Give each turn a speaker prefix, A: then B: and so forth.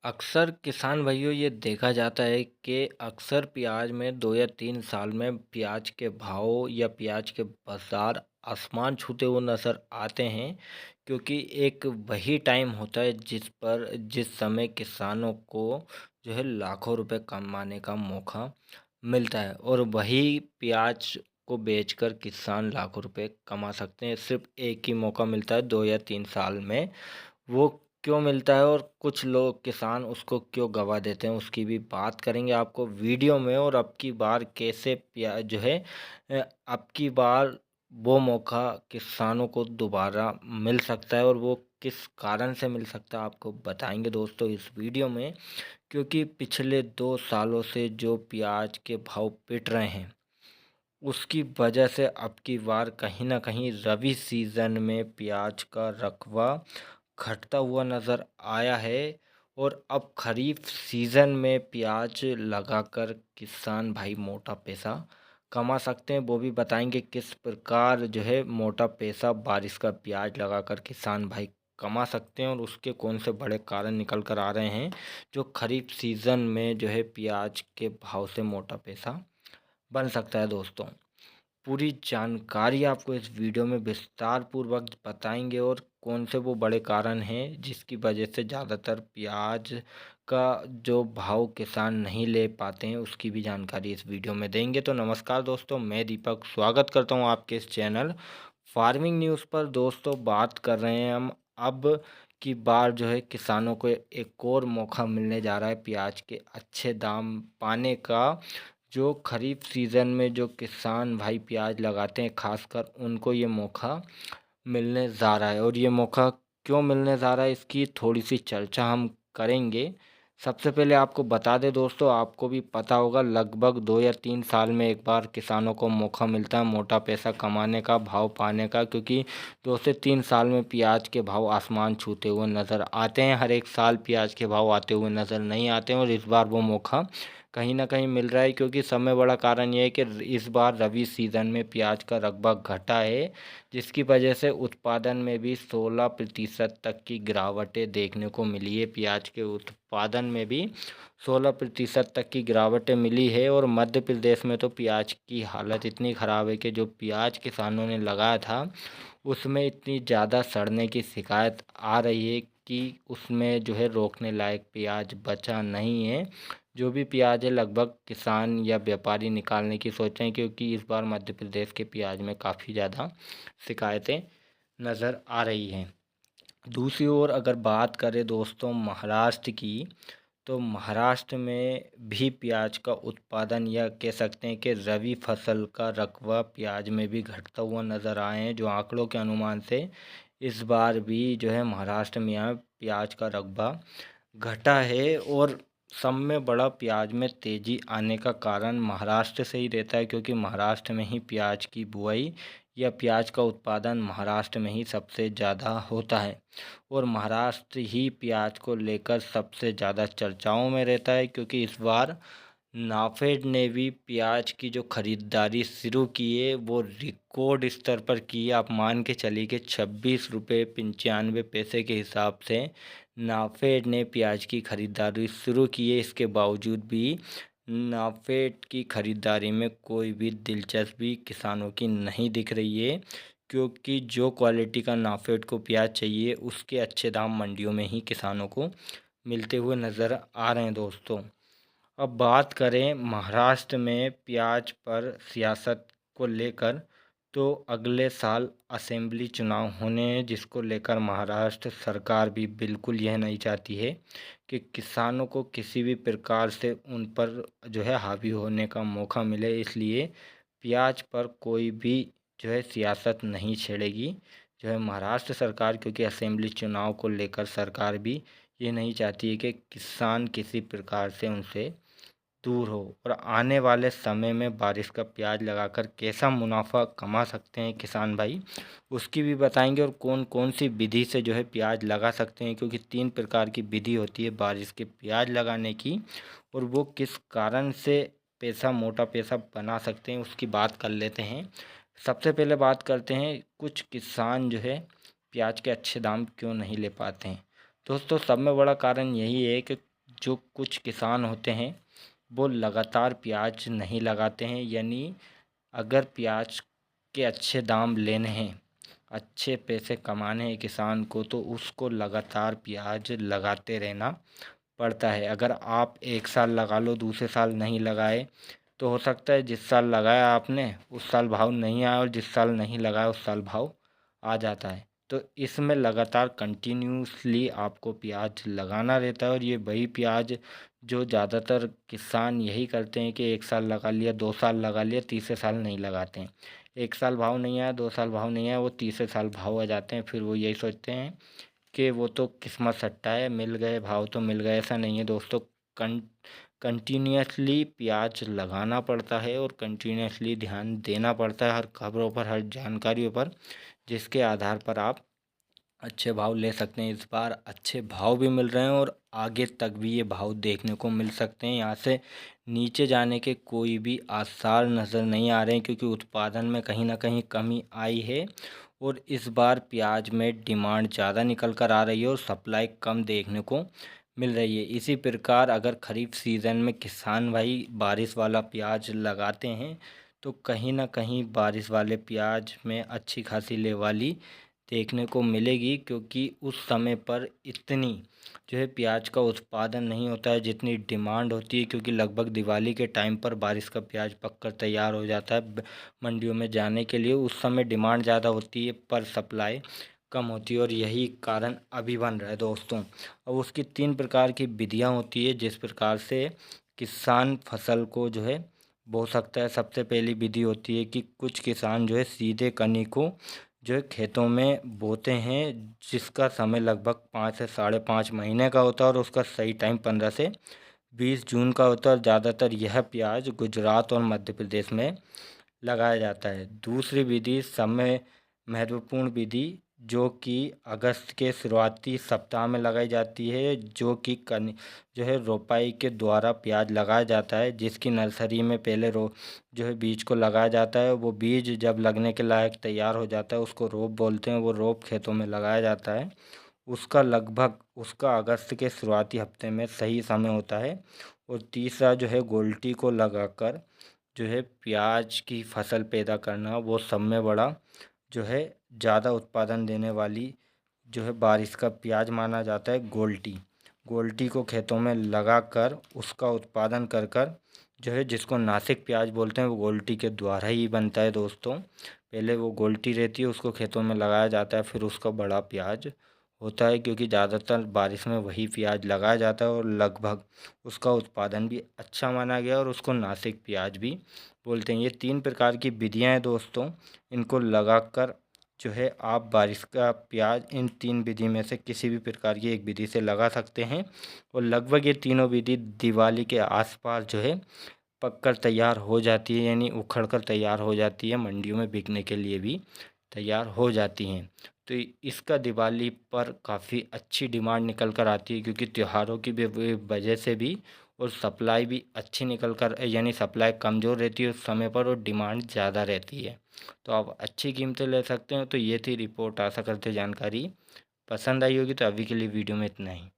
A: अक्सर किसान भाइयों ये देखा जाता है कि अक्सर प्याज में 2 या 3 साल में प्याज के भाव या प्याज के बाज़ार आसमान छूते हुए नज़र आते हैं, क्योंकि एक वही टाइम होता है जिस समय किसानों को जो है लाखों रुपए कमाने का मौका मिलता है और वही प्याज को बेचकर किसान लाखों रुपए कमा सकते हैं। सिर्फ़ एक ही मौका मिलता है 2 या 3 साल में। वो क्यों मिलता है और कुछ लोग किसान उसको क्यों गँवा देते हैं, उसकी भी बात करेंगे आपको वीडियो में। और अब की बार कैसे जो है अब की बार वो मौका किसानों को दोबारा मिल सकता है और वो किस कारण से मिल सकता है आपको बताएंगे दोस्तों इस वीडियो में। क्योंकि पिछले 2 सालों से जो प्याज के भाव पिट रहे हैं, उसकी वजह से अब की बार कहीं न कहीं रबी सीज़न में प्याज का रकबा घटता हुआ नज़र आया है। और अब खरीफ सीज़न में प्याज लगाकर किसान भाई मोटा पैसा कमा सकते हैं। वो भी बताएंगे किस प्रकार जो है मोटा पैसा बारिश का प्याज लगाकर किसान भाई कमा सकते हैं और उसके कौन से बड़े कारण निकल कर आ रहे हैं जो खरीफ सीज़न में जो है प्याज के भाव से मोटा पैसा बन सकता है दोस्तों। पूरी जानकारी आपको इस वीडियो में विस्तार पूर्वक बताएंगे और कौन से वो बड़े कारण हैं जिसकी वजह से ज़्यादातर प्याज का जो भाव किसान नहीं ले पाते हैं, उसकी भी जानकारी इस वीडियो में देंगे। तो नमस्कार दोस्तों, मैं दीपक स्वागत करता हूं आपके इस चैनल फार्मिंग न्यूज़ पर। दोस्तों बात कर रहे हैं हम अब की बार जो है किसानों को एक और मौका मिलने जा रहा है प्याज के अच्छे दाम पाने का। जो खरीफ सीज़न में जो किसान भाई प्याज लगाते हैं खासकर उनको ये मौका मिलने जा रहा है। और ये मौका क्यों मिलने जा रहा है इसकी थोड़ी सी चर्चा हम करेंगे। सबसे पहले आपको बता दें दोस्तों, आपको भी पता होगा लगभग 2 या 3 साल में एक बार किसानों को मौका मिलता है मोटा पैसा कमाने का, भाव पाने का। क्योंकि 2 से 3 साल में प्याज के भाव आसमान छूते हुए नज़र आते हैं। हर एक साल प्याज के भाव आते हुए नज़र नहीं आते हैं और इस बार वो मौका कहीं न कहीं मिल रहा है। क्योंकि सबसे बड़ा कारण ये है कि इस बार रबी सीज़न में प्याज का रकबा घटा है, जिसकी वजह से उत्पादन में भी 16% तक की गिरावटें देखने को मिली है। प्याज के उत्पादन में भी 16% तक की गिरावटें मिली है। और मध्य प्रदेश में तो प्याज की हालत इतनी ख़राब है कि जो प्याज किसानों ने लगाया था उसमें इतनी ज़्यादा सड़ने की शिकायत आ रही है कि उसमें जो है रोकने लायक प्याज बचा नहीं है। जो भी प्याज है लगभग किसान या व्यापारी निकालने की सोच रहे हैं, क्योंकि इस बार मध्य प्रदेश के प्याज में काफ़ी ज़्यादा शिकायतें नज़र आ रही हैं। दूसरी ओर अगर बात करें दोस्तों महाराष्ट्र की, तो महाराष्ट्र में भी प्याज का उत्पादन या कह सकते हैं कि रबी फसल का रकबा प्याज में भी घटता हुआ नज़र आए हैं। जो आंकड़ों के अनुमान से इस बार भी जो है महाराष्ट्र में यहाँ प्याज का रकबा घटा है। और सब में बड़ा प्याज में तेज़ी आने का कारण महाराष्ट्र से ही रहता है, क्योंकि महाराष्ट्र में ही प्याज की बुआई या प्याज का उत्पादन महाराष्ट्र में ही सबसे ज़्यादा होता है। और महाराष्ट्र ही प्याज को लेकर सबसे ज़्यादा चर्चाओं में रहता है, क्योंकि इस बार नाफेड ने भी प्याज की जो खरीदारी शुरू की है वो रिकॉर्ड स्तर पर की है। आप मान के चलिए कि 26 रुपये 95 पैसे के हिसाब से नाफेड ने प्याज की खरीदारी शुरू की है। इसके बावजूद भी नाफेड की खरीदारी में कोई भी दिलचस्पी किसानों की नहीं दिख रही है, क्योंकि जो क्वालिटी का नाफेड को प्याज चाहिए उसके अच्छे दाम मंडियों में ही किसानों को मिलते हुए नज़र आ रहे हैं दोस्तों। अब बात करें महाराष्ट्र में प्याज पर सियासत को लेकर, तो अगले साल असेंबली चुनाव होने हैं, जिसको लेकर महाराष्ट्र सरकार भी बिल्कुल यह नहीं चाहती है कि किसानों को किसी भी प्रकार से उन पर जो है हावी होने का मौका मिले। इसलिए प्याज पर कोई भी जो है सियासत नहीं छेड़ेगी जो है महाराष्ट्र सरकार, क्योंकि असेंबली चुनाव को लेकर सरकार भी ये नहीं चाहती है कि किसान किसी प्रकार से उनसे दूर हो। और आने वाले समय में बारिश का प्याज लगाकर कैसा मुनाफा कमा सकते हैं किसान भाई, उसकी भी बताएंगे। और कौन कौन सी विधि से जो है प्याज लगा सकते हैं, क्योंकि 3 प्रकार की विधि होती है बारिश के प्याज लगाने की, और वो किस कारण से पैसा मोटा पैसा बना सकते हैं उसकी बात कर लेते हैं। सबसे पहले बात करते हैं कुछ किसान जो है प्याज के अच्छे दाम क्यों नहीं ले पाते हैं। दोस्तों सब में बड़ा कारण यही है कि जो कुछ किसान होते हैं वो लगातार प्याज नहीं लगाते हैं, यानी अगर प्याज के अच्छे दाम लेने हैं, अच्छे पैसे कमाने हैं किसान को, तो उसको लगातार प्याज लगाते रहना पड़ता है। अगर आप एक साल लगा लो, दूसरे साल नहीं लगाए, तो हो सकता है जिस साल लगाया आपने उस साल भाव नहीं आया, और जिस साल नहीं लगाया उस साल भाव आ जाता है। तो इसमें लगातार कंटिन्यूसली आपको प्याज लगाना रहता है, और ये वही प्याज जो ज़्यादातर किसान यही करते हैं कि एक साल लगा लिया, 2 साल लगा लिया, तीसरे साल नहीं लगाते हैं। एक साल भाव नहीं आया, 2 साल भाव नहीं आया, वो तीसरे साल भाव आ जाते हैं। फिर वो यही सोचते हैं कि वो तो किस्मत सट्टा है, मिल गए भाव तो मिल गए। ऐसा नहीं है दोस्तों, कंटिन्यूसली प्याज लगाना पड़ता है और कंटिन्यूसली ध्यान देना पड़ता है हर खबरों पर, हर जानकारियों पर, जिसके आधार पर आप अच्छे भाव ले सकते हैं। इस बार अच्छे भाव भी मिल रहे हैं और आगे तक भी ये भाव देखने को मिल सकते हैं। यहाँ से नीचे जाने के कोई भी आसार नज़र नहीं आ रहे हैं, क्योंकि उत्पादन में कहीं ना कहीं कमी आई है और इस बार प्याज में डिमांड ज़्यादा निकल कर आ रही है और सप्लाई कम देखने को मिल रही है। इसी प्रकार अगर खरीफ सीज़न में किसान भाई बारिश वाला प्याज लगाते हैं, तो कहीं ना कहीं बारिश वाले प्याज में अच्छी खासी लेवाली देखने को मिलेगी, क्योंकि उस समय पर इतनी जो है प्याज का उत्पादन नहीं होता है जितनी डिमांड होती है, क्योंकि लगभग दिवाली के टाइम पर बारिश का प्याज पककर तैयार हो जाता है मंडियों में जाने के लिए। उस समय डिमांड ज़्यादा होती है पर सप्लाई कम होती है, और यही कारण अभी बन रहा है दोस्तों। अब उसकी 3 प्रकार की विधियाँ होती है जिस प्रकार से किसान फसल को जो है बो सकता है। सबसे पहली विधि होती है कि कुछ किसान जो है सीधे कनी को जो है खेतों में बोते हैं, जिसका समय लगभग 5 से 5.5 महीने का होता है और उसका सही टाइम 15 से 20 जून का होता है। और ज़्यादातर यह प्याज गुजरात और मध्य प्रदेश में लगाया जाता है। दूसरी विधि समय महत्वपूर्ण विधि, जो कि अगस्त के शुरुआती सप्ताह में लगाई जाती है, जो कि जो है रोपाई के द्वारा प्याज लगाया जाता है, जिसकी नर्सरी में पहले जो है बीज को लगाया जाता है। वो बीज जब लगने के लायक तैयार हो जाता है उसको रोप बोलते हैं। वो रोप खेतों में लगाया जाता है। उसका अगस्त के शुरुआती हफ्ते में सही समय होता है। और तीसरा जो है गोल्टी को लगाकर जो है प्याज की फसल पैदा करना, वो सब में बड़ा जो है ज़्यादा उत्पादन देने वाली जो है बारिश का प्याज माना जाता है। गोल्टी गोल्टी को खेतों में लगाकर उसका उत्पादन कर कर जो है, जिसको नासिक प्याज बोलते हैं, वो गोल्टी के द्वारा ही बनता है दोस्तों। पहले वो गोल्टी रहती है, उसको खेतों में लगाया जाता है, फिर उसका बड़ा प्याज होता है, क्योंकि ज़्यादातर बारिश में वही प्याज लगाया जाता है और लगभग उसका उत्पादन भी अच्छा माना गया और उसको नासिक प्याज भी बोलते हैं। ये 3 प्रकार की विधियाँ हैं दोस्तों, इनको लगाकर जो है आप बारिश का प्याज इन 3 विधि में से किसी भी प्रकार की एक विधि से लगा सकते हैं। और लगभग ये तीनों विधि दिवाली के आसपास जो है पककर तैयार हो जाती है, यानी उखड़ कर तैयार हो जाती है, मंडियों में बिकने के लिए भी तैयार हो जाती हैं। तो इसका दिवाली पर काफ़ी अच्छी डिमांड निकल कर आती है, क्योंकि त्योहारों की भी वजह से भी, और सप्लाई भी अच्छी निकल कर, यानी सप्लाई कमज़ोर रहती है उस समय पर और डिमांड ज़्यादा रहती है, तो आप अच्छी कीमतें ले सकते हैं। तो ये थी रिपोर्ट, आशा करते जानकारी पसंद आई होगी। तो अभी के लिए वीडियो में इतना ही।